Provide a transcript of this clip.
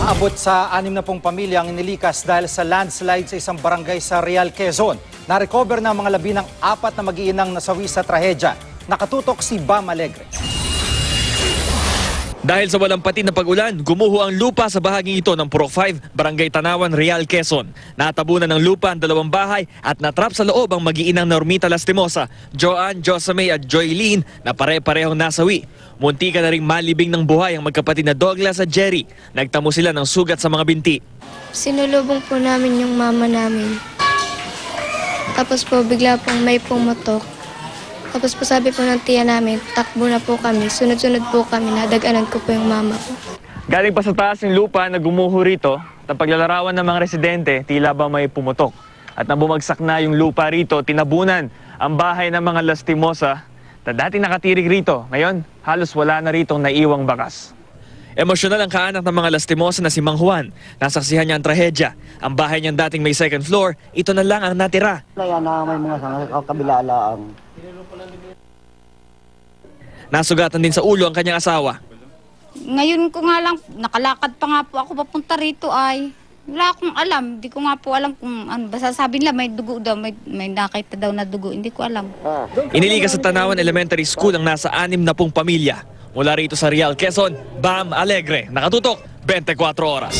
Aabot sa 60 pamilya ang inilikas dahil sa landslide sa isang barangay sa Real, Quezon. Na-recover na ang mga labi ng 4 na mag-iinang nasawi sa trahedya. Nakatutok si Bam Alegre. Dahil sa walang patid na pag-ulan, gumuho ang lupa sa bahaging ito ng Purok 5, Barangay Tanawan, Real, Quezon. Natabunan ng lupa ang 2 bahay at natrap sa loob ang mag-iinang Normita Lastimosa, Joanne, Josamay at Joylene na pare-parehong nasawi. Muntika na ring malibing ng buhay ang magkapatid na Douglas at Jerry. Nagtamo sila ng sugat sa mga binti. Sinulubong po namin yung mama namin. Tapos po bigla pong may pumotok. Tapos po sabi po ng tiya namin, takbo na po kami. Sunod-sunod po kami, nadaganan ko po yung mama ko. Galing pa sa taas yung lupa na gumuho rito, at paglalarawan ng mga residente, tila ba may pumutok. At nang bumagsak na yung lupa rito, tinabunan ang bahay ng mga Lastimosa na dati nakatirig rito. Ngayon, halos wala na ritong naiwang bakas. Emosyonal ang kaanak ng mga Lastimosa na si Mang Juan. Nasaksihan niya ang trahedya. Ang bahay niyang dating may 2nd floor, ito na lang ang natira. Kaya na may mga sangat kabilalaang. Nasugatan din sa ulo ang kanyang asawa. Ngayon ko nga lang, nakalakad pa nga po ako papunta rito ay. Wala akong alam, hindi ko nga po alam kung ano. Basta sabi nila may dugo daw, may nakita daw na dugo, hindi ko alam. Inilikas sa Tanawan Elementary School ang nasa 60 pamilya. Mula rito sa Real, Quezon, Bam Alegre. Nakatutok, 24 oras.